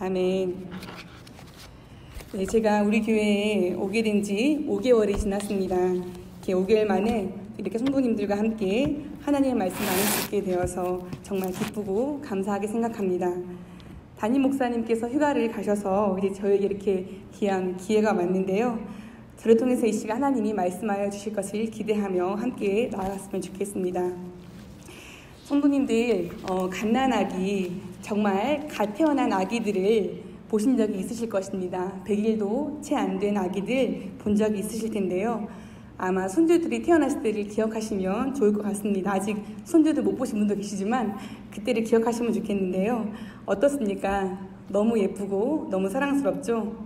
아멘. 네, 제가 우리 교회에 오게 된 지 5개월이 지났습니다. 이렇게 5개월 만에 이렇게 성도님들과 함께 하나님의 말씀 나눌 수 있게 되어서 정말 기쁘고 감사하게 생각합니다. 담임 목사님께서 휴가를 가셔서 이제 저에게 이렇게 귀한 기회가 왔는데요. 저를 통해서 이 시간 하나님이 말씀하여 주실 것을 기대하며 함께 나아갔으면 좋겠습니다. 성도님들, 갓난아기, 정말 갓 태어난 아기들을 보신 적이 있으실 것입니다. 100일도 채 안 된 아기들 본 적이 있으실 텐데요. 아마 손주들이 태어났을 때를 기억하시면 좋을 것 같습니다. 아직 손주들 못 보신 분도 계시지만 그때를 기억하시면 좋겠는데요. 어떻습니까? 너무 예쁘고 너무 사랑스럽죠?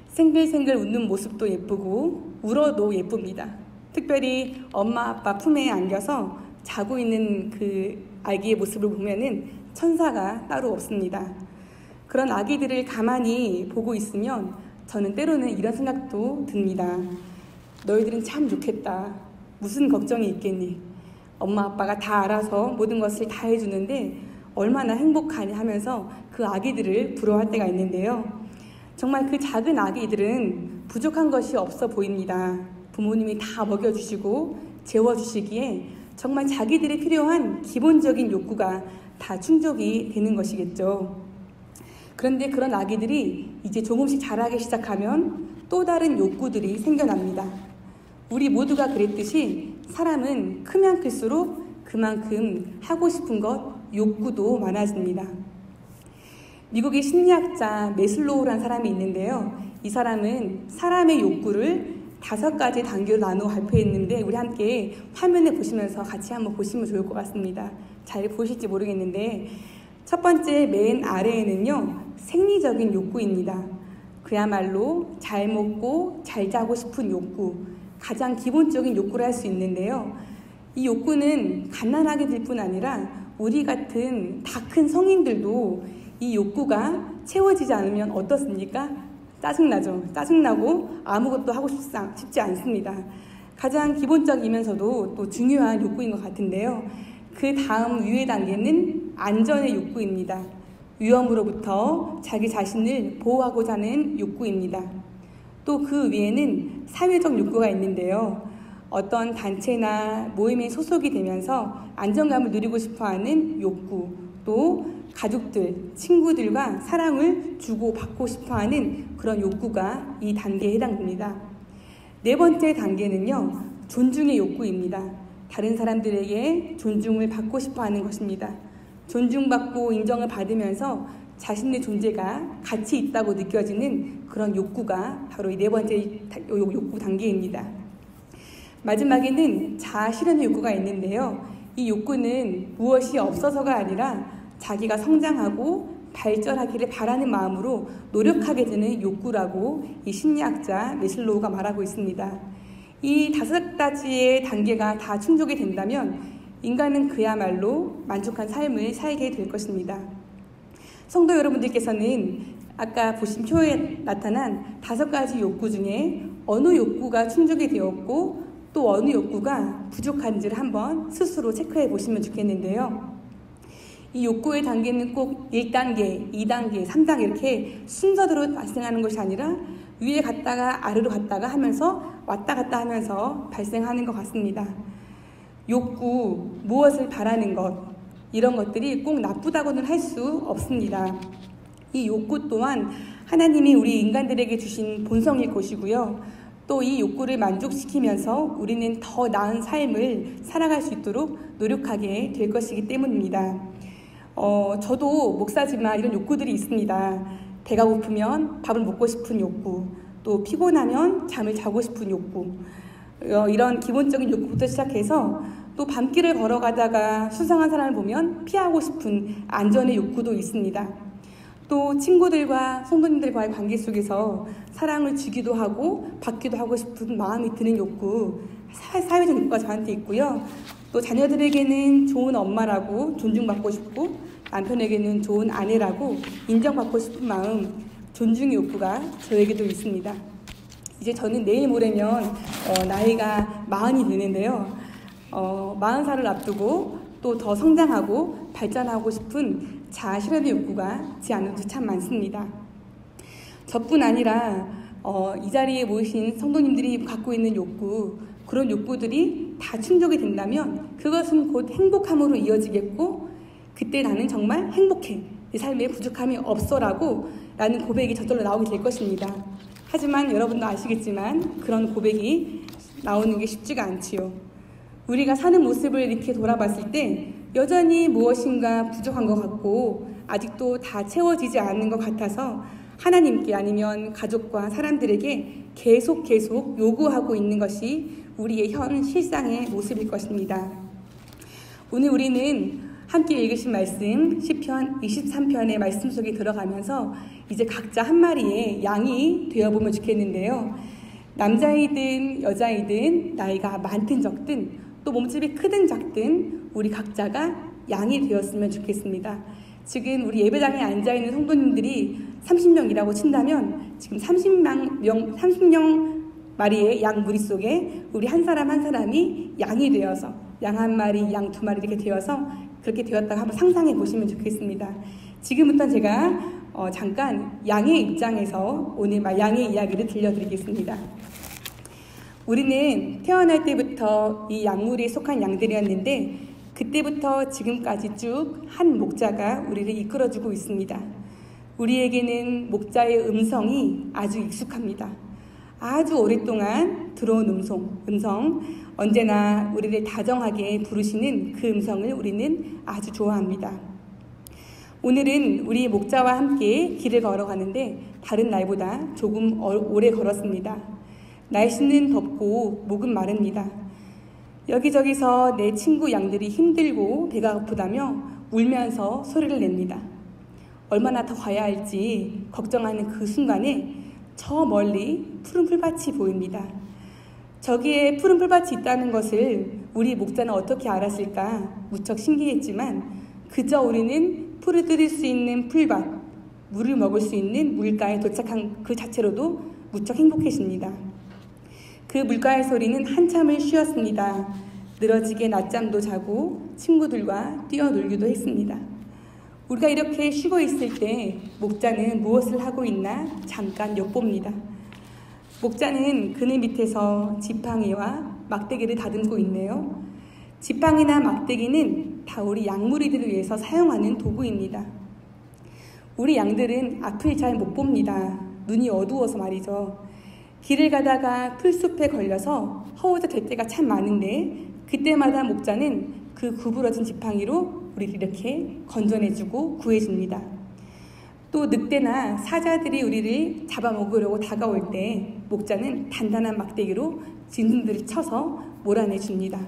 생글생글 웃는 모습도 예쁘고 울어도 예쁩니다. 특별히 엄마 아빠 품에 안겨서 자고 있는 그 아기의 모습을 보면은 천사가 따로 없습니다. 그런 아기들을 가만히 보고 있으면 저는 때로는 이런 생각도 듭니다. 너희들은 참 좋겠다. 무슨 걱정이 있겠니? 엄마 아빠가 다 알아서 모든 것을 다 해주는데 얼마나 행복하니 하면서 그 아기들을 부러워할 때가 있는데요. 정말 그 작은 아기들은 부족한 것이 없어 보입니다. 부모님이 다 먹여주시고 재워주시기에 정말 자기들이 필요한 기본적인 욕구가 다 충족이 되는 것이겠죠. 그런데 그런 아기들이 이제 조금씩 자라기 시작하면 또 다른 욕구들이 생겨납니다. 우리 모두가 그랬듯이 사람은 크면 클수록 그만큼 하고 싶은 것, 욕구도 많아집니다. 미국의 심리학자 매슬로우라는 사람이 있는데요. 이 사람은 사람의 욕구를 5가지 단계로 나누어 발표했는데 우리 함께 화면에 보시면서 같이 한번 보시면 좋을 것 같습니다. 잘 보실지 모르겠는데 첫 번째 맨 아래에는요. 생리적인 욕구입니다. 그야말로 잘 먹고 잘 자고 싶은 욕구, 가장 기본적인 욕구를 할 수 있는데요. 이 욕구는 갓난아기들뿐 아니라 우리 같은 다 큰 성인들도 이 욕구가 채워지지 않으면 어떻습니까? 짜증나죠. 짜증나고 아무것도 하고 싶지 않습니다. 가장 기본적이면서도 또 중요한 욕구인 것 같은데요. 그 다음 위의 단계는 안전의 욕구입니다. 위험으로부터 자기 자신을 보호하고자 하는 욕구입니다. 또 그 위에는 사회적 욕구가 있는데요. 어떤 단체나 모임에 소속이 되면서 안정감을 누리고 싶어하는 욕구, 또 가족들, 친구들과 사랑을 주고받고 싶어하는 그런 욕구가 이 단계에 해당됩니다. 네 번째 단계는요, 존중의 욕구입니다. 다른 사람들에게 존중을 받고 싶어하는 것입니다. 존중받고 인정을 받으면서 자신의 존재가 가치 있다고 느껴지는 그런 욕구가 바로 이 네 번째 욕구 단계입니다. 마지막에는 자아 실현의 욕구가 있는데요. 이 욕구는 무엇이 없어서가 아니라 자기가 성장하고 발전하기를 바라는 마음으로 노력하게 되는 욕구라고 이 심리학자 매슬로우가 말하고 있습니다. 이 5가지의 단계가 다 충족이 된다면 인간은 그야말로 만족한 삶을 살게 될 것입니다. 성도 여러분들께서는 아까 보신 표에 나타난 5가지 욕구 중에 어느 욕구가 충족이 되었고 또 어느 욕구가 부족한지를 한번 스스로 체크해 보시면 좋겠는데요. 이 욕구의 단계는 꼭 1단계, 2단계, 3단계 이렇게 순서대로 발생하는 것이 아니라 위에 갔다가 아래로 갔다가 하면서 왔다 갔다 하면서 발생하는 것 같습니다. 욕구, 무엇을 바라는 것, 이런 것들이 꼭 나쁘다고는 할 수 없습니다. 이 욕구 또한 하나님이 우리 인간들에게 주신 본성일 것이고요. 또 이 욕구를 만족시키면서 우리는 더 나은 삶을 살아갈 수 있도록 노력하게 될 것이기 때문입니다. 저도 목사지만 이런 욕구들이 있습니다. 배가 고프면 밥을 먹고 싶은 욕구, 또 피곤하면 잠을 자고 싶은 욕구, 이런 기본적인 욕구부터 시작해서 또 밤길을 걸어가다가 수상한 사람을 보면 피하고 싶은 안전의 욕구도 있습니다. 또 친구들과 성도님들과의 관계 속에서 사랑을 주기도 하고 받기도 하고 싶은 마음이 드는 욕구, 사회적 욕구가 저한테 있고요. 또 자녀들에게는 좋은 엄마라고 존중받고 싶고 남편에게는 좋은 아내라고 인정받고 싶은 마음, 존중의 욕구가 저에게도 있습니다. 이제 저는 내일 모레면 나이가 40이 되는데요. 40살을 앞두고 또 더 성장하고 발전하고 싶은 자아 실현의 욕구가 제 안에도 참 많습니다. 저뿐 아니라 이 자리에 모이신 성도님들이 갖고 있는 욕구, 그런 욕구들이 다 충족이 된다면 그것은 곧 행복함으로 이어지겠고, 그때 나는 정말 행복해, 내 삶에 부족함이 없어라고 라는 고백이 저절로 나오게 될 것입니다. 하지만 여러분도 아시겠지만 그런 고백이 나오는 게 쉽지가 않지요. 우리가 사는 모습을 이렇게 돌아봤을 때 여전히 무엇인가 부족한 것 같고 아직도 다 채워지지 않는 것 같아서 하나님께 아니면 가족과 사람들에게 계속 요구하고 있는 것이 우리의 현 실상의 모습일 것입니다. 오늘 우리는 함께 읽으신 말씀 시편 23편의 말씀 속에 들어가면서 이제 각자 한 마리의 양이 되어보면 좋겠는데요. 남자이든 여자이든 나이가 많든 적든 또 몸집이 크든 작든 우리 각자가 양이 되었으면 좋겠습니다. 지금 우리 예배당에 앉아있는 성도님들이 30명이라고 친다면 지금 30명 마리의 양 무리 속에 우리 한 사람 한 사람이 양이 되어서 양 한 마리, 양 두 마리 이렇게 되어서 그렇게 되었다고 한번 상상해 보시면 좋겠습니다. 지금부터 제가 잠깐 양의 입장에서 오늘 양의 이야기를 들려드리겠습니다. 우리는 태어날 때부터 이 양무리에 속한 양들이었는데 그때부터 지금까지 쭉 한 목자가 우리를 이끌어주고 있습니다. 우리에게는 목자의 음성이 아주 익숙합니다. 아주 오랫동안 들어온 음성, 언제나 우리를 다정하게 부르시는 그 음성을 우리는 아주 좋아합니다. 오늘은 우리 목자와 함께 길을 걸어가는데 다른 날보다 조금 오래 걸었습니다. 날씨는 덥고 목은 마릅니다. 여기저기서 내 친구 양들이 힘들고 배가 고프다며 울면서 소리를 냅니다. 얼마나 더 가야 할지 걱정하는 그 순간에 저 멀리 푸른 풀밭이 보입니다. 저기에 푸른 풀밭이 있다는 것을 우리 목자는 어떻게 알았을까 무척 신기했지만 그저 우리는 풀을 뜯을 수 있는 풀밭, 물을 먹을 수 있는 물가에 도착한 그 자체로도 무척 행복해집니다. 그 물가의 소리는 한참을 쉬었습니다. 늘어지게 낮잠도 자고 친구들과 뛰어놀기도 했습니다. 우리가 이렇게 쉬고 있을 때 목자는 무엇을 하고 있나 잠깐 엿봅니다. 목자는 그늘 밑에서 지팡이와 막대기를 다듬고 있네요. 지팡이나 막대기는 다 우리 양무리들을 위해서 사용하는 도구입니다. 우리 양들은 앞을 잘 못 봅니다. 눈이 어두워서 말이죠. 길을 가다가 풀숲에 걸려서 허우적될 때가 참 많은데 그때마다 목자는 그 구부러진 지팡이로 우리를 이렇게 건져내주고 구해줍니다. 또 늑대나 사자들이 우리를 잡아먹으려고 다가올 때 목자는 단단한 막대기로 짐승들을 쳐서 몰아내줍니다.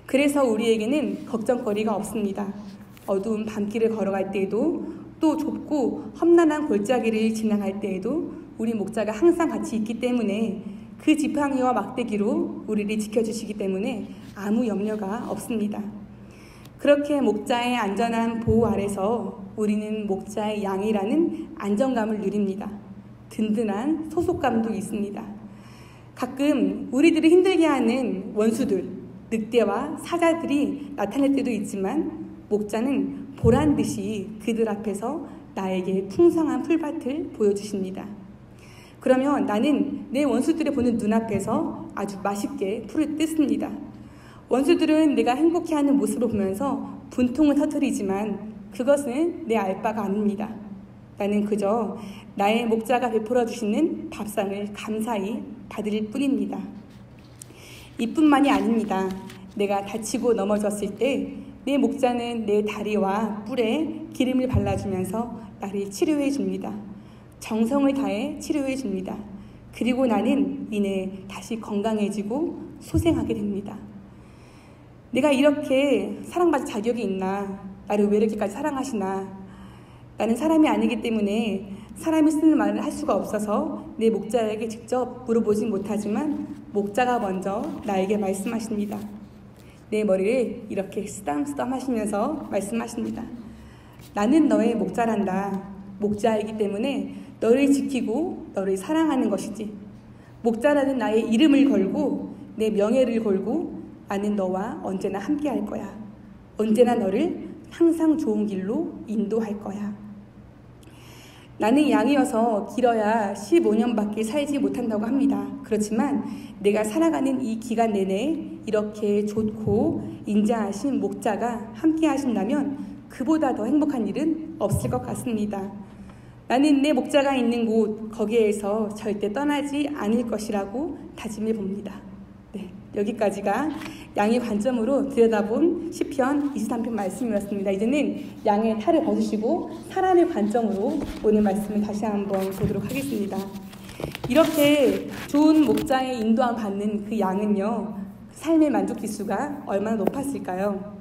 그래서 우리에게는 걱정거리가 없습니다. 어두운 밤길을 걸어갈 때에도 또 좁고 험난한 골짜기를 지나갈 때에도 우리 목자가 항상 같이 있기 때문에 그 지팡이와 막대기로 우리를 지켜주시기 때문에 아무 염려가 없습니다. 그렇게 목자의 안전한 보호 아래서 우리는 목자의 양이라는 안정감을 누립니다. 든든한 소속감도 있습니다. 가끔 우리들을 힘들게 하는 원수들, 늑대와 사자들이 나타날 때도 있지만 목자는 보란듯이 그들 앞에서 나에게 풍성한 풀밭을 보여주십니다. 그러면 나는 내 원수들이 보는 눈앞에서 아주 맛있게 풀을 뜯습니다. 원수들은 내가 행복해하는 모습을 보면서 분통을 터뜨리지만 그것은 내 알 바가 아닙니다. 나는 그저 나의 목자가 베풀어 주시는 밥상을 감사히 받을 뿐입니다. 이뿐만이 아닙니다. 내가 다치고 넘어졌을 때 내 목자는 내 다리와 뿔에 기름을 발라주면서 나를 치료해 줍니다. 정성을 다해 치료해 줍니다. 그리고 나는 이내 다시 건강해지고 소생하게 됩니다. 내가 이렇게 사랑받을 자격이 있나? 나를 왜 이렇게까지 사랑하시나? 나는 사람이 아니기 때문에 사람이 쓰는 말을 할 수가 없어서 내 목자에게 직접 물어보진 못하지만 목자가 먼저 나에게 말씀하십니다. 내 머리를 이렇게 쓰담쓰담 하시면서 말씀하십니다. 나는 너의 목자란다. 목자이기 때문에 너를 지키고 너를 사랑하는 것이지. 목자라는 나의 이름을 걸고 내 명예를 걸고 나는 너와 언제나 함께 할 거야. 언제나 너를 항상 좋은 길로 인도할 거야. 나는 양이어서 길어야 15년밖에 살지 못한다고 합니다. 그렇지만 내가 살아가는 이 기간 내내 이렇게 좋고 인자하신 목자가 함께 하신다면 그보다 더 행복한 일은 없을 것 같습니다. 나는 내 목자가 있는 곳 거기에서 절대 떠나지 않을 것이라고 다짐해 봅니다. 네, 여기까지가 양의 관점으로 들여다본 시편 23편 말씀이었습니다. 이제는 양의 탈을 벗으시고 사람의 관점으로 오늘 말씀을 다시 한번 보도록 하겠습니다. 이렇게 좋은 목자의 인도함 받는 그 양은요, 삶의 만족 지수가 얼마나 높았을까요?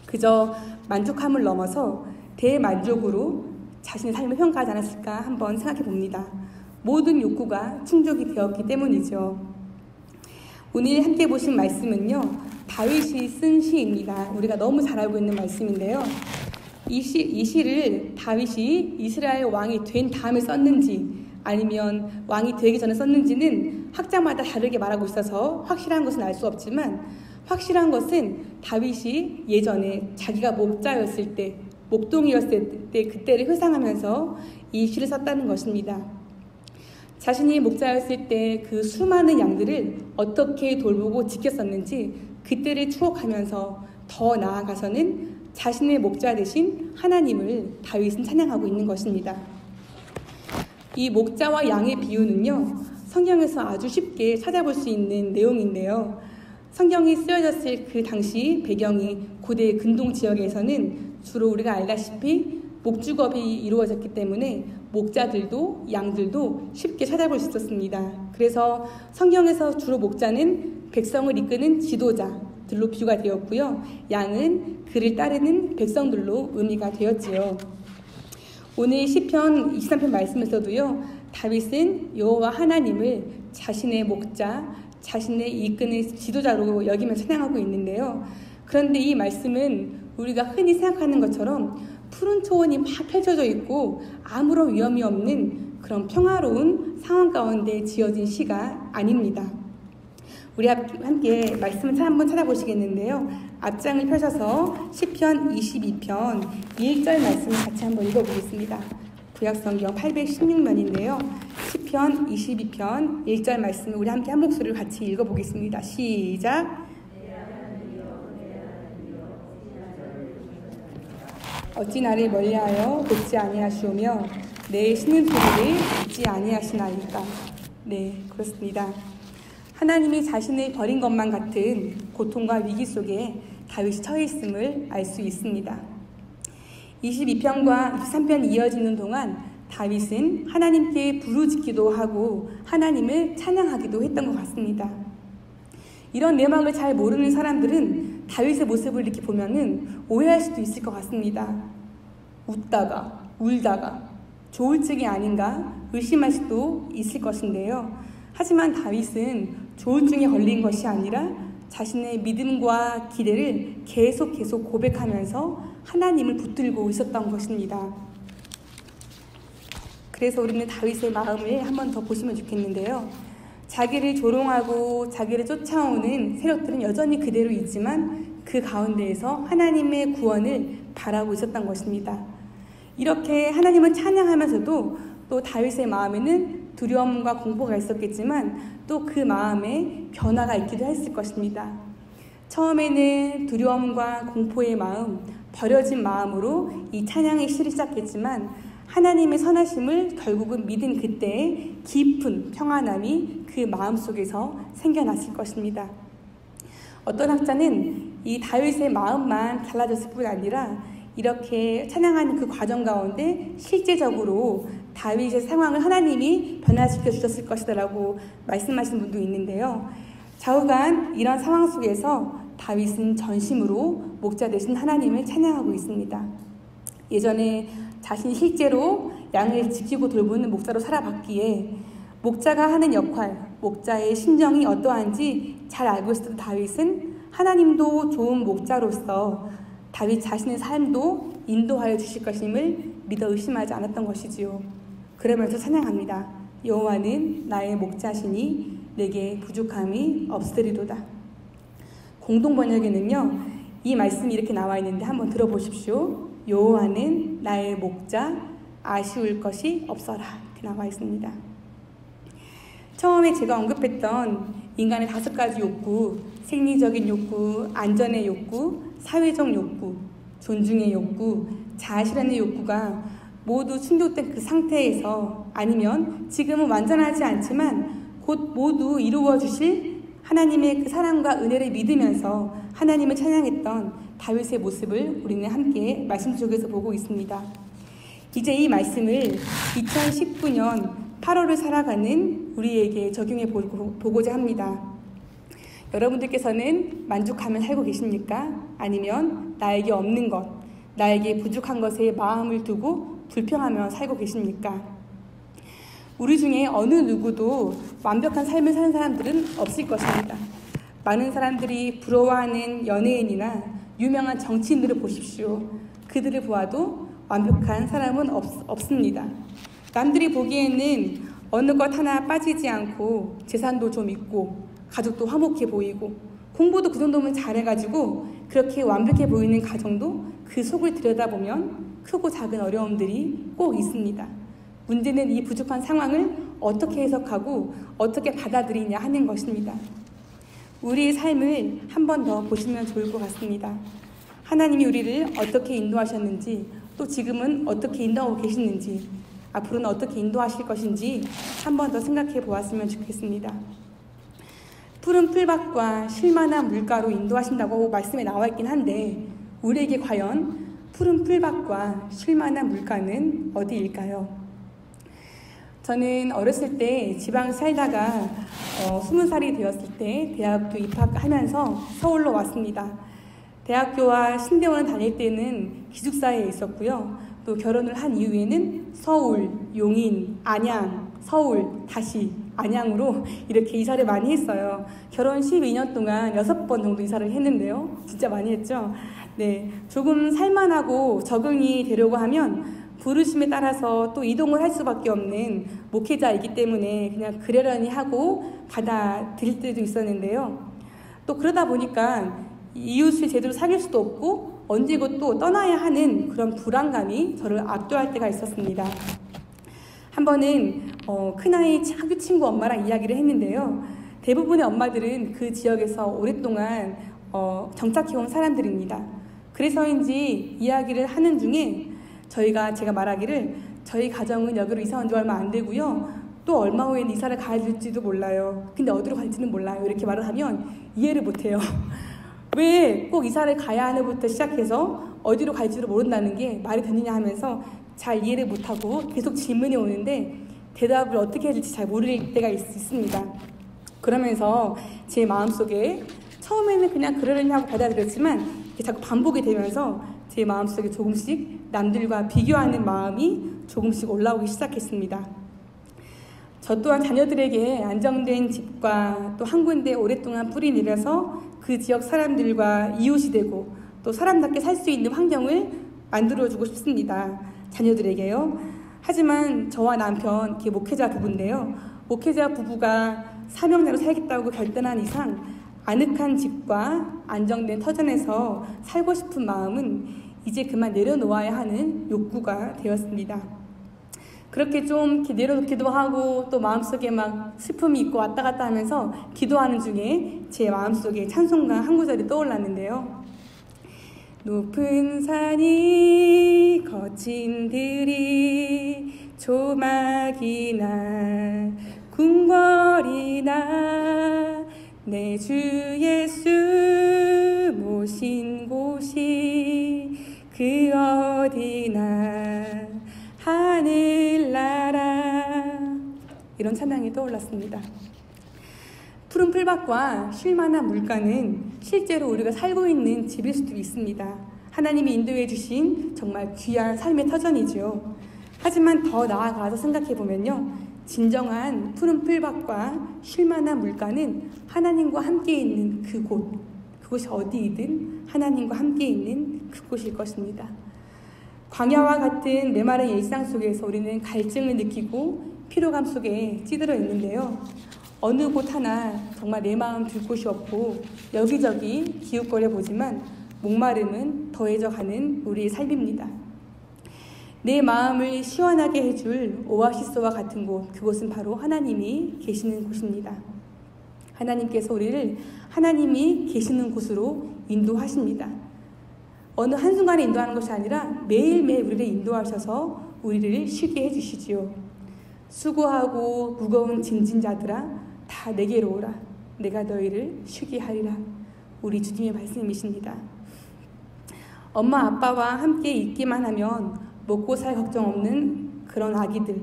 그저 만족함을 넘어서 대만족으로 자신의 삶을 평가하지 않았을까 한번 생각해 봅니다. 모든 욕구가 충족이 되었기 때문이죠. 오늘 함께 보신 말씀은요, 다윗이 쓴 시입니다. 우리가 너무 잘 알고 있는 말씀인데요. 이 시를 다윗이 이스라엘 왕이 된 다음에 썼는지 아니면 왕이 되기 전에 썼는지는 학자마다 다르게 말하고 있어서 확실한 것은 알 수 없지만, 확실한 것은 다윗이 예전에 자기가 목자였을 때, 목동이었을 때 그때를 회상하면서 이 시를 썼다는 것입니다. 자신이 목자였을 때 그 수많은 양들을 어떻게 돌보고 지켰었는지 그때를 추억하면서 더 나아가서는 자신의 목자 되신 하나님을 다윗은 찬양하고 있는 것입니다. 이 목자와 양의 비유는요, 성경에서 아주 쉽게 찾아볼 수 있는 내용인데요. 성경이 쓰여졌을 그 당시 배경이 고대 근동 지역에서는 주로 우리가 알다시피 목축업이 이루어졌기 때문에 목자들도 양들도 쉽게 찾아볼 수 있었습니다. 그래서 성경에서 주로 목자는 백성을 이끄는 지도자들로 비유가 되었고요. 양은 그를 따르는 백성들로 의미가 되었지요. 오늘 시편 23편 말씀에서도요, 다윗은 여호와 하나님을 자신의 목자, 자신의 이끄는 지도자로 여기면서 찬양하고 있는데요. 그런데 이 말씀은 우리가 흔히 생각하는 것처럼 푸른 초원이 막 펼쳐져 있고 아무런 위험이 없는 그런 평화로운 상황 가운데 지어진 시가 아닙니다. 우리 함께 말씀을 한번 찾아보시겠는데요. 앞장을 펴셔서 시편 22편 1절 말씀을 같이 한번 읽어보겠습니다. 구약성경 816면인데요. 시편 22편 1절 말씀을 우리 함께 한 목소리로 같이 읽어보겠습니다. 시작! 어찌 나를 멀리하여 돕지 아니하시오며 내 쉬는 소리를 듣지 아니하시나이까. 네, 그렇습니다. 하나님이 자신을 버린 것만 같은 고통과 위기 속에 다윗이 처해 있음을 알 수 있습니다. 22편과 23편이 이어지는 동안 다윗은 하나님께 부르짖기도 하고 하나님을 찬양하기도 했던 것 같습니다. 이런 내막을 잘 모르는 사람들은 다윗의 모습을 이렇게 보면은 오해할 수도 있을 것 같습니다. 웃다가 울다가 조울증이 아닌가 의심할 수도 있을 것인데요. 하지만 다윗은 조울증에 걸린 것이 아니라 자신의 믿음과 기대를 계속 고백하면서 하나님을 붙들고 있었던 것입니다. 그래서 우리는 다윗의 마음을 한 번 더 보시면 좋겠는데요. 자기를 조롱하고 자기를 쫓아오는 세력들은 여전히 그대로 있지만 그 가운데에서 하나님의 구원을 바라고 있었던 것입니다. 이렇게 하나님을 찬양하면서도 또 다윗의 마음에는 두려움과 공포가 있었겠지만 또 그 마음에 변화가 있기도 했을 것입니다. 처음에는 두려움과 공포의 마음, 버려진 마음으로 이 찬양의 시를 시작했지만 하나님의 선하심을 결국은 믿은 그때의 깊은 평안함이 그 마음속에서 생겨났을 것입니다. 어떤 학자는 이 다윗의 마음만 달라졌을 뿐 아니라 이렇게 찬양하는 그 과정 가운데 실제적으로 다윗의 상황을 하나님이 변화시켜 주셨을 것이라고 말씀하시는 분도 있는데요. 좌우간 이런 상황 속에서 다윗은 전심으로 목자 되신 하나님을 찬양하고 있습니다. 예전에 자신이 실제로 양을 지키고 돌보는 목자로 살아봤기에 목자가 하는 역할, 목자의 심정이 어떠한지 잘 알고 있었던 다윗은 하나님도 좋은 목자로서 다윗 자신의 삶도 인도하여 주실 것임을 믿어 의심하지 않았던 것이지요. 그러면서 찬양합니다. 여호와는 나의 목자시니 내게 부족함이 없으리로다. 공동 번역에는요, 이 말씀이 이렇게 나와 있는데 한번 들어보십시오. 여호와는 나의 목자, 아쉬울 것이 없어라. 이렇게 나와 있습니다. 처음에 제가 언급했던 인간의 5가지 욕구, 생리적인 욕구, 안전의 욕구, 사회적 욕구, 존중의 욕구, 자아실현의 욕구가 모두 충족된 그 상태에서, 아니면 지금은 완전하지 않지만 곧 모두 이루어 주실 하나님의 그 사랑과 은혜를 믿으면서 하나님을 찬양했던 다윗의 모습을 우리는 함께 말씀 속에서 보고 있습니다. 이제 이 말씀을 2019년 8월을 살아가는 우리에게 적용해 보고자 합니다. 여러분들께서는 만족하며 살고 계십니까? 아니면 나에게 없는 것, 나에게 부족한 것에 마음을 두고 불평하며 살고 계십니까? 우리 중에 어느 누구도 완벽한 삶을 사는 사람들은 없을 것입니다. 많은 사람들이 부러워하는 연예인이나 유명한 정치인들을 보십시오. 그들을 보아도 완벽한 사람은 없습니다. 남들이 보기에는 어느 것 하나 빠지지 않고 재산도 좀 있고 가족도 화목해 보이고 공부도 그 정도면 잘해가지고 그렇게 완벽해 보이는 가정도 그 속을 들여다보면 크고 작은 어려움들이 꼭 있습니다. 문제는 이 부족한 상황을 어떻게 해석하고 어떻게 받아들이냐 하는 것입니다. 우리의 삶을 한 번 더 보시면 좋을 것 같습니다. 하나님이 우리를 어떻게 인도하셨는지, 또 지금은 어떻게 인도하고 계시는지, 앞으로는 어떻게 인도하실 것인지 한 번 더 생각해 보았으면 좋겠습니다. 푸른 풀밭과 쉴만한 물가로 인도하신다고 말씀에 나와 있긴 한데, 우리에게 과연 푸른 풀밭과 쉴만한 물가는 어디일까요? 저는 어렸을 때 지방 살다가 20살이 되었을 때 대학교 입학하면서 서울로 왔습니다. 대학교와 신대원을 다닐 때는 기숙사에 있었고요. 또 결혼을 한 이후에는 서울, 용인, 안양, 서울, 다시 안양으로 이렇게 이사를 많이 했어요. 결혼 12년 동안 6번 정도 이사를 했는데요. 진짜 많이 했죠? 네, 조금 살만하고 적응이 되려고 하면 부르심에 따라서 또 이동을 할 수밖에 없는 목회자이기 때문에 그냥 그러려니 하고 받아들일 때도 있었는데요. 또 그러다 보니까 이웃을 제대로 사귈 수도 없고 언제고 또 떠나야 하는 그런 불안감이 저를 압도할 때가 있었습니다. 한 번은 큰아이 학교 친구 엄마랑 이야기를 했는데요. 대부분의 엄마들은 그 지역에서 오랫동안 정착해온 사람들입니다. 그래서인지 이야기를 하는 중에 제가 말하기를 저희 가정은 여기로 이사 온 지 얼마 안 되고요. 또 얼마 후에는 이사를 가야 될지도 몰라요. 근데 어디로 갈지는 몰라요. 이렇게 말을 하면 이해를 못해요. 왜 꼭 이사를 가야 하는부터 시작해서 어디로 갈지도 모른다는 게 말이 되느냐 하면서 잘 이해를 못하고 계속 질문이 오는데 대답을 어떻게 해야 될지 잘 모를 때가 있습니다. 그러면서 제 마음속에 처음에는 그냥 그러려니 하고 받아들였지만 자꾸 반복이 되면서 제 마음속에 조금씩 남들과 비교하는 마음이 조금씩 올라오기 시작했습니다. 저 또한 자녀들에게 안정된 집과 또 한 군데 오랫동안 뿌리 내려서 그 지역 사람들과 이웃이 되고 또 사람답게 살 수 있는 환경을 만들어주고 싶습니다. 자녀들에게요. 하지만 저와 남편, 목회자 부부인데요. 목회자 부부가 사명대로 살겠다고 결단한 이상 아늑한 집과 안정된 터전에서 살고 싶은 마음은 이제 그만 내려놓아야 하는 욕구가 되었습니다. 그렇게 좀 이렇게 내려놓기도 하고 또 마음속에 막 슬픔이 있고 왔다 갔다 하면서 기도하는 중에 제 마음속에 찬송가 한 구절이 떠올랐는데요. 높은 산이 거친 들이 조막이나 궁궐이나 내 주 예수 모신 곳이 그 어디나 하늘나라 이런 찬양이 떠올랐습니다. 푸른 풀밭과 쉴만한 물가는 실제로 우리가 살고 있는 집일 수도 있습니다. 하나님이 인도해 주신 정말 귀한 삶의 터전이죠. 하지만 더 나아가서 생각해보면요. 진정한 푸른 풀밭과 쉴만한 물가는 하나님과 함께 있는 그곳이 어디이든 하나님과 함께 있는 그곳일 것입니다. 광야와 같은 메마른 일상 속에서 우리는 갈증을 느끼고 피로감 속에 찌들어 있는데요. 어느 곳 하나 정말 내 마음 둘 곳이 없고 여기저기 기웃거려 보지만 목마름은 더해져가는 우리의 삶입니다. 내 마음을 시원하게 해줄 오아시스와 같은 곳, 그곳은 바로 하나님이 계시는 곳입니다. 하나님께서 우리를 하나님이 계시는 곳으로 인도하십니다. 어느 한순간에 인도하는 것이 아니라 매일매일 우리를 인도하셔서 우리를 쉬게 해주시지요. 수고하고 무거운 짐진 자들아 다 내게로 오라. 내가 너희를 쉬게 하리라. 우리 주님의 말씀이십니다. 엄마 아빠와 함께 있기만 하면 먹고 살 걱정 없는 그런 아기들,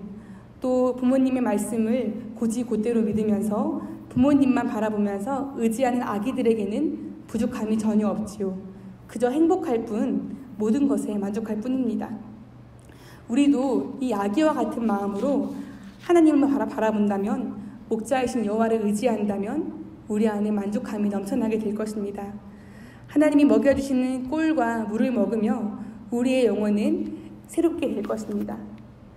또 부모님의 말씀을 곧이곧대로 믿으면서 부모님만 바라보면서 의지하는 아기들에게는 부족함이 전혀 없지요. 그저 행복할 뿐, 모든 것에 만족할 뿐입니다. 우리도 이 아기와 같은 마음으로 하나님을 바라본다면, 목자이신 여호와를 의지한다면 우리 안에 만족함이 넘쳐나게 될 것입니다. 하나님이 먹여주시는 꿀과 물을 먹으며 우리의 영혼은 새롭게 될 것입니다.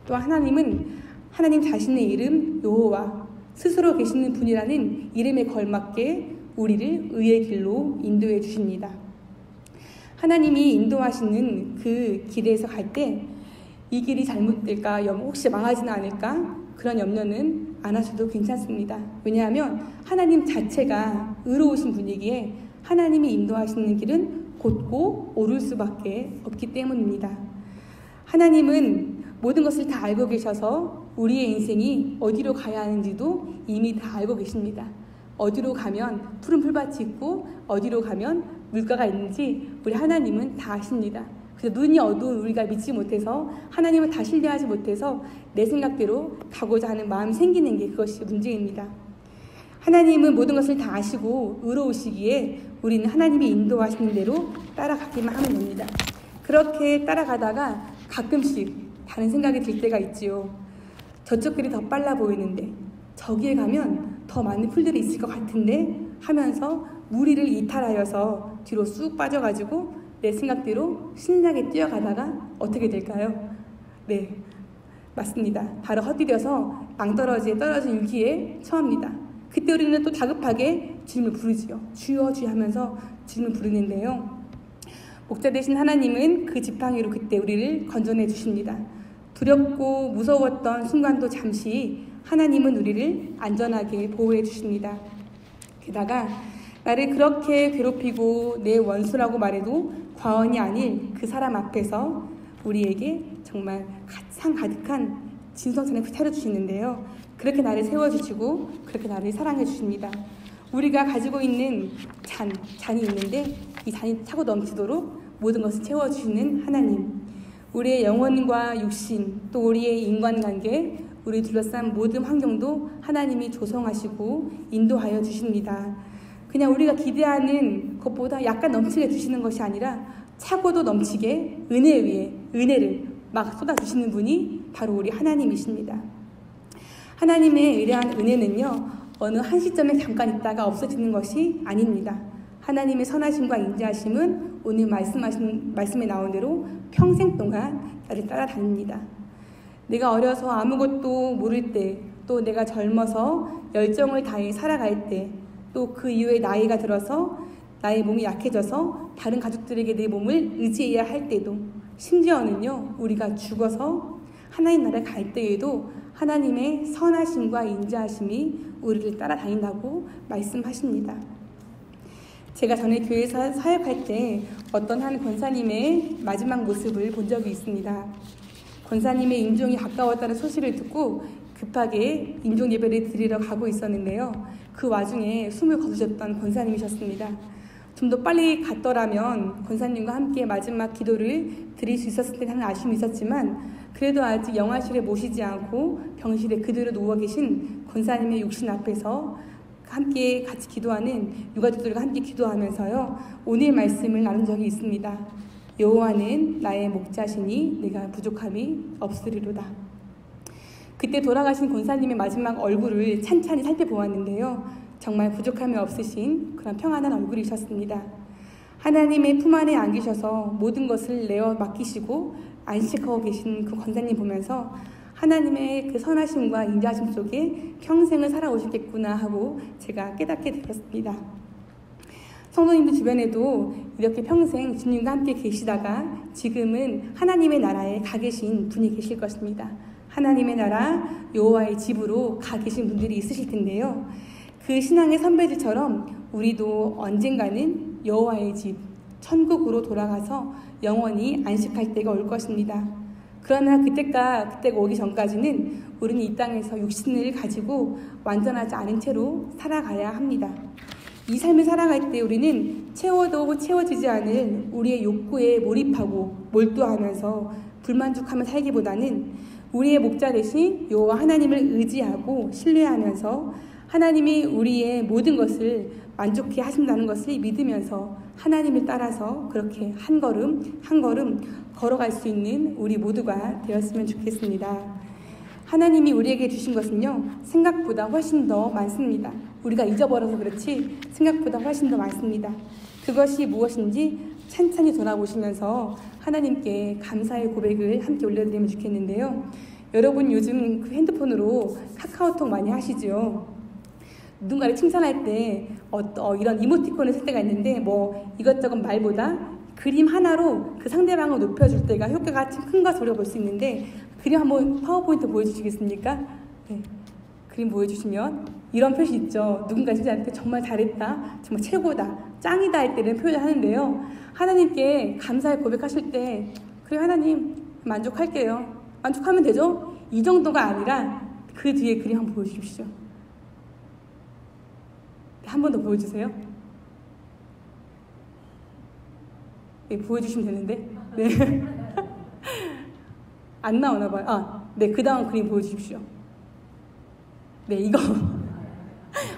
또 하나님은 하나님 자신의 이름 여호와, 스스로 계시는 분이라는 이름에 걸맞게 우리를 의의 길로 인도해 주십니다. 하나님이 인도하시는 그 길에서 갈 때 이 길이 잘못될까, 혹시 망하지는 않을까, 그런 염려는 안 하셔도 괜찮습니다. 왜냐하면 하나님 자체가 의로우신 분이기에 하나님이 인도하시는 길은 곧고 오를 수밖에 없기 때문입니다. 하나님은 모든 것을 다 알고 계셔서 우리의 인생이 어디로 가야 하는지도 이미 다 알고 계십니다. 어디로 가면 푸른 풀밭이 있고 어디로 가면 물가가 있는지 우리 하나님은 다 아십니다. 그래서 눈이 어두운 우리가 믿지 못해서, 하나님을 다 신뢰하지 못해서 내 생각대로 가고자 하는 마음이 생기는 게 그것이 문제입니다. 하나님은 모든 것을 다 아시고 의로우시기에 우리는 하나님이 인도하시는 대로 따라가기만 하면 됩니다. 그렇게 따라가다가 가끔씩 다른 생각이 들 때가 있지요. 저쪽 길이 더 빨라 보이는데, 저기에 가면 더 많은 풀들이 있을 것 같은데 하면서 무리를 이탈하여서 뒤로 쑥 빠져가지고 내 생각대로 신나게 뛰어가다가 어떻게 될까요? 네, 맞습니다. 바로 헛디뎌서 낭떠러지에 떨어진 유기에 처합니다. 그때 우리는 또 다급하게 주님을 부르지요. 주여 주여 하면서 주님을 부르는데요. 목자 되신 하나님은 그 지팡이로 그때 우리를 건져내 주십니다. 두렵고 무서웠던 순간도 잠시 하나님은 우리를 안전하게 보호해 주십니다. 게다가 나를 그렇게 괴롭히고 내 원수라고 말해도 과언이 아닐 그 사람 앞에서 우리에게 정말 상 가득한 진성찬을 차려주시는데요. 그렇게 나를 세워주시고 그렇게 나를 사랑해 주십니다. 우리가 가지고 있는 잔이 있는데 이 잔이 차고 넘치도록 모든 것을 채워주시는 하나님, 우리의 영혼과 육신, 또 우리의 인간관계, 우리 둘러싼 모든 환경도 하나님이 조성하시고 인도하여 주십니다. 그냥 우리가 기대하는 것보다 약간 넘치게 주시는 것이 아니라 차고도 넘치게 은혜 위에 은혜를 막 쏟아주시는 분이 바로 우리 하나님이십니다. 하나님의 의뢰한 은혜는요, 어느 한 시점에 잠깐 있다가 없어지는 것이 아닙니다. 하나님의 선하심과 인자하심은 오늘 말씀에 나온 대로 평생 동안 나를 따라다닙니다. 내가 어려서 아무것도 모를 때, 또 내가 젊어서 열정을 다해 살아갈 때, 또 그 이후에 나이가 들어서 나의 몸이 약해져서 다른 가족들에게 내 몸을 의지해야 할 때도, 심지어는요, 우리가 죽어서 하나님 나라에 갈 때에도 하나님의 선하심과 인자하심이 우리를 따라다닌다고 말씀하십니다. 제가 전에 교회에서 사역할 때 어떤 한 권사님의 마지막 모습을 본 적이 있습니다. 권사님의 임종이 가까웠다는 소식을 듣고 급하게 임종 예배를 드리러 가고 있었는데요. 그 와중에 숨을 거두셨던 권사님이셨습니다. 좀 더 빨리 갔더라면 권사님과 함께 마지막 기도를 드릴 수 있었을 때 하는 아쉬움이 있었지만, 그래도 아직 영화실에 모시지 않고 병실에 그대로 누워 계신 권사님의 육신 앞에서 함께 같이 기도하는 유가족들과 함께 기도하면서요, 오늘 말씀을 나눈 적이 있습니다. 여호와는 나의 목자시니 내가 부족함이 없으리로다. 그때 돌아가신 권사님의 마지막 얼굴을 찬찬히 살펴보았는데요, 정말 부족함이 없으신 그런 평안한 얼굴이셨습니다. 하나님의 품 안에 안기셔서 모든 것을 내어 맡기시고 안식하고 계신 그 권사님 보면서 하나님의 그 선하심과 인자하심 속에 평생을 살아오셨겠구나 하고 제가 깨닫게 되었습니다. 성도님들 주변에도 이렇게 평생 주님과 함께 계시다가 지금은 하나님의 나라에 가 계신 분이 계실 것입니다. 하나님의 나라 여호와의 집으로 가 계신 분들이 있으실 텐데요. 그 신앙의 선배들처럼 우리도 언젠가는 여호와의 집, 천국으로 돌아가서 영원히 안식할 때가 올 것입니다. 그러나 그때가 오기 전까지는 우리는 이 땅에서 육신을 가지고 완전하지 않은 채로 살아가야 합니다. 이 삶을 살아갈 때 우리는 채워도 채워지지 않을 우리의 욕구에 몰입하고 몰두하면서 불만족하며 살기보다는 우리의 목자 되신 여호와 하나님을 의지하고 신뢰하면서 하나님이 우리의 모든 것을 만족해 하신다는 것을 믿으면서 하나님을 따라서 그렇게 한 걸음 한 걸음 걸어갈 수 있는 우리 모두가 되었으면 좋겠습니다. 하나님이 우리에게 주신 것은요, 생각보다 훨씬 더 많습니다. 우리가 잊어버려서 그렇지 생각보다 훨씬 더 많습니다. 그것이 무엇인지 찬찬히 돌아보시면서 하나님께 감사의 고백을 함께 올려드리면 좋겠는데요. 여러분 요즘 그 핸드폰으로 카카오톡 많이 하시죠? 누군가를 칭찬할 때 이런 이모티콘을 쓸 때가 있는데 뭐 이것저것 말보다 그림 하나로 그 상대방을 높여줄 때가 효과가 참 큰 것으로 볼 수 있는데 그림 한번 파워포인트 보여주시겠습니까? 네. 그림 보여주시면 이런 표시 있죠. 누군가 진짜한테 정말 잘했다, 정말 최고다, 짱이다 할 때는 표현을 하는데요. 하나님께 감사의 고백하실 때 그래 하나님 만족할게요. 만족하면 되죠? 이 정도가 아니라 그 뒤에 그림 한번 보여주십시오. 한 번 더 보여주세요. 네, 보여주시면 되는데. 네. 안 나오나 봐요. 네, 그 다음 그림 보여주십시오. 네, 이거.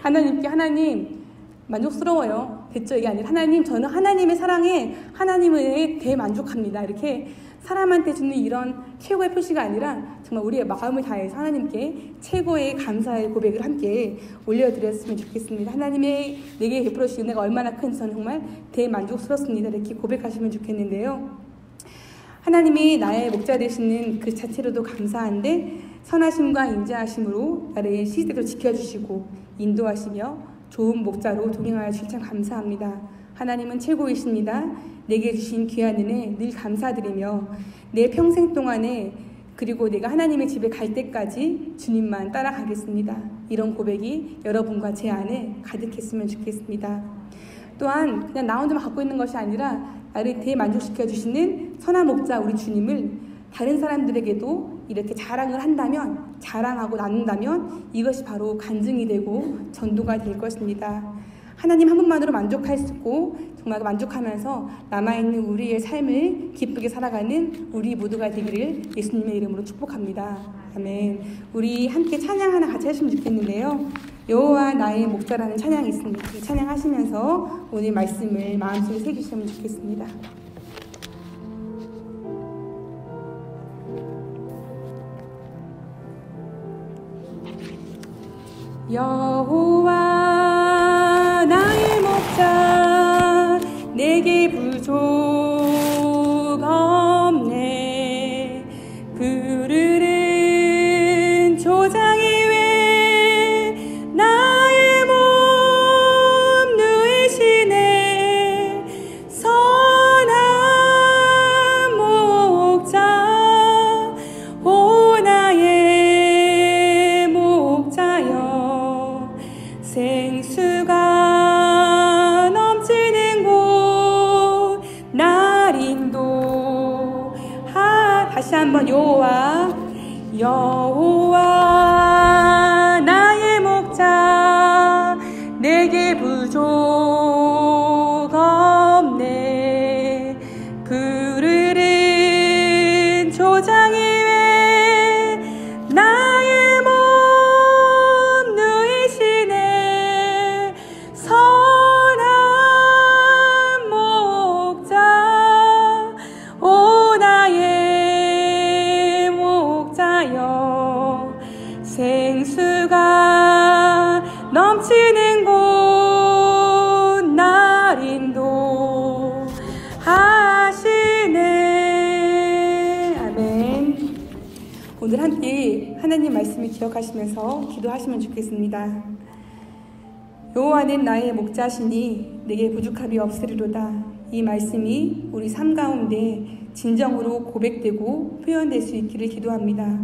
하나님께 하나님 만족스러워요. 됐죠? 이게 아니라 하나님 저는 하나님의 사랑에 하나님을 대만족합니다. 이렇게 사람한테 주는 이런 최고의 표시가 아니라 정말 우리의 마음을 다해서 하나님께 최고의 감사의 고백을 함께 올려드렸으면 좋겠습니다. 하나님의 내게 베풀어 주신 은혜가 얼마나 큰지 저는 정말 대만족스럽습니다. 이렇게 고백하시면 좋겠는데요. 하나님이 나의 목자 되시는 그 자체로도 감사한데 선하심과 인자하심으로 나를 시대도 지켜주시고 인도하시며 좋은 목자로 동행하여 주실 참 감사합니다. 하나님은 최고이십니다. 내게 주신 귀한 은혜 늘 감사드리며 내 평생 동안에 그리고 내가 하나님의 집에 갈 때까지 주님만 따라가겠습니다. 이런 고백이 여러분과 제 안에 가득했으면 좋겠습니다. 또한 그냥 나 혼자만 갖고 있는 것이 아니라 나를 대만족시켜 주시는 선한 목자 우리 주님을 다른 사람들에게도 이렇게 자랑을 한다면, 자랑하고 나눈다면 이것이 바로 간증이 되고 전도가 될 것입니다. 하나님 한 분만으로 만족할 수 있고 정말 만족하면서 남아있는 우리의 삶을 기쁘게 살아가는 우리 모두가 되기를 예수님의 이름으로 축복합니다. 아멘. 우리 함께 찬양 하나 같이 하시면 좋겠는데요. 여호와 나의 목자라는 찬양이 있습니다. 이 찬양 하시면서 오늘 말씀을 마음속에 새기시면 좋겠습니다. 여호와 나의 목자 내게 부족 없네. 부르는 조장이 왜 나의 몸 누이시네. 선한 목자 오 나의 목자여 생수가 넘치는 곳 날 인도 다시 한번 여호와 나의 목자 내게 부족 없네. 부르는 조장이 왜 나의 몸 누이시네. 선한 목자 오 나의 목자여 생수가 넘치는 곳 날 인도하시네. 아멘. 오늘 함께 하나님 말씀을 기억하시면서 기도하시면 좋겠습니다. 여호와는 나의 목자시니 내게 부족함이 없으리로다. 이 말씀이 우리 삶 가운데 진정으로 고백되고 표현될 수 있기를 기도합니다.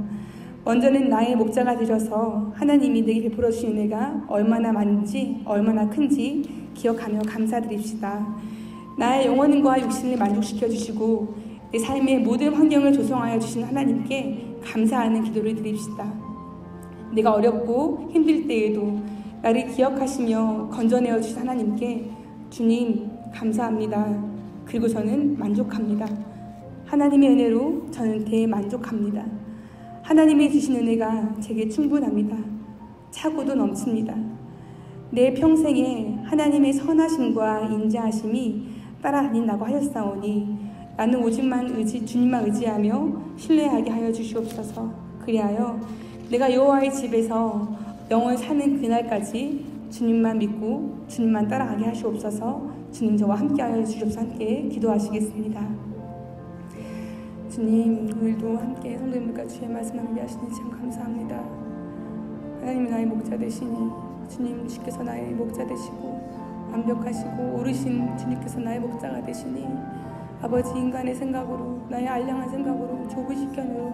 먼저는 나의 목자가 되셔서 하나님이 내게 베풀어 주신 은혜가 얼마나 많은지 얼마나 큰지 기억하며 감사드립시다. 나의 영혼과 육신을 만족시켜 주시고 내 삶의 모든 환경을 조성하여 주신 하나님께 감사하는 기도를 드립시다. 내가 어렵고 힘들 때에도 나를 기억하시며 건져내어 주신 하나님께 주님 감사합니다. 그리고 저는 만족합니다. 하나님의 은혜로 저는 대만족합니다. 하나님이 주신 은혜가 제게 충분합니다. 차고도 넘칩니다. 내 평생에 하나님의 선하심과 인자하심이 따라다닌다고 하였사오니 나는 오직만 주님만 의지하며 신뢰하게 하여 주시옵소서. 그리하여 내가 여호와의 집에서 영원 사는 그날까지 주님만 믿고 주님만 따라가게 하시옵소서. 주님 저와 함께하여 주시옵소서. 함께 기도하시겠습니다. 주님 오늘도 함께 성도님들과 주의 말씀 함께 하시니 참 감사합니다. 하나님이 나의 목자 되시니 주님께서 나의 목자 되시고 완벽하시고 오르신 주님께서 나의 목자가 되시니 아버지 인간의 생각으로 나의 알량한 생각으로 좁은 식견으로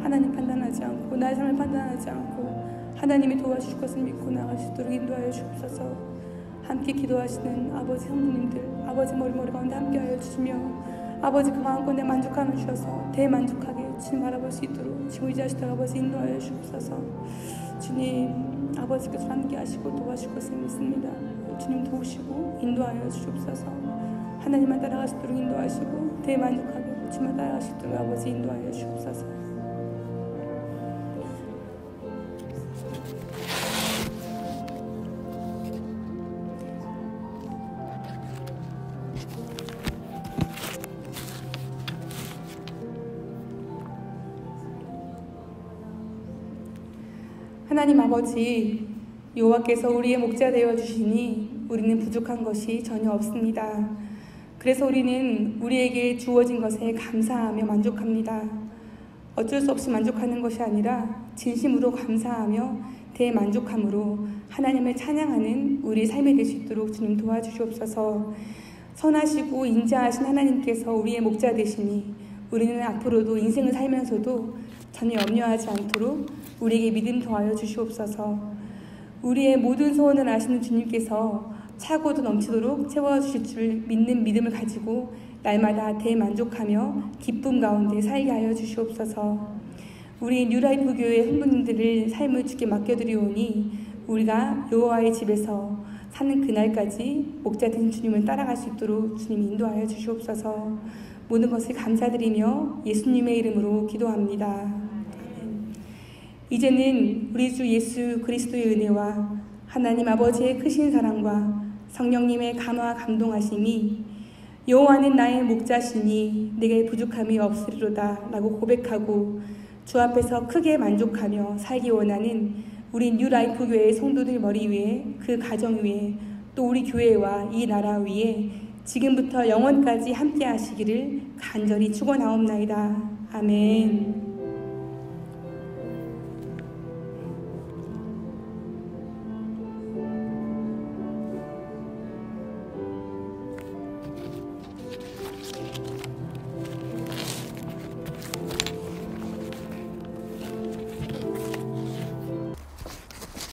하나님 판단하지 않고 나의 삶을 판단하지 않고 하나님이 도와주실 것을 믿고 나아갈 수 있도록 인도하여 주옵소서. 함께 기도하시는 아버지 성도님들 아버지 머리 가운데 함께하여 주시며 아버지 그 마음껏 만족함을 주셔서 대만족하게 주님 알아볼 수 있도록 지금 의지하시도록 아버지 인도하여 주옵소서. 주님 아버지께서 함께 하시고 도와주실 것을 믿습니다. 주님 도우시고 인도하여 주옵소서. 하나님만 따라갈 수 있도록 인도하시고 대만족하게 주님만 따라갈 수 있도록 아버지 인도하여 주옵소서. 하나님 아버지 여호와께서 우리의 목자 되어 주시니 우리는 부족한 것이 전혀 없습니다. 그래서 우리는 우리에게 주어진 것에 감사하며 만족합니다. 어쩔 수 없이 만족하는 것이 아니라 진심으로 감사하며 대만족함으로 하나님을 찬양하는 우리의 삶이 될 수 있도록 주님 도와주시옵소서. 선하시고 인자하신 하나님께서 우리의 목자 되시니 우리는 앞으로도 인생을 살면서도 전혀 염려하지 않도록 우리에게 믿음 더하여 주시옵소서. 우리의 모든 소원을 아시는 주님께서 차고도 넘치도록 채워주실 줄 믿는 믿음을 가지고 날마다 대만족하며 기쁨 가운데 살게 하여 주시옵소서. 우리 뉴라이프 교회 성도님들을 삶을 주께 맡겨드리오니 우리가 여호와의 집에서 사는 그날까지 목자 되신 주님을 따라갈 수 있도록 주님 인도하여 주시옵소서. 모든 것을 감사드리며 예수님의 이름으로 기도합니다. 이제는 우리 주 예수 그리스도의 은혜와 하나님 아버지의 크신 사랑과 성령님의 감화 감동하심이 여호와는 나의 목자시니 내게 부족함이 없으리로다 라고 고백하고 주 앞에서 크게 만족하며 살기 원하는 우리 뉴라이프 교회의 성도들 머리 위에 그 가정 위에 또 우리 교회와 이 나라 위에 지금부터 영원까지 함께 하시기를 간절히 축원하옵나이다. 아멘.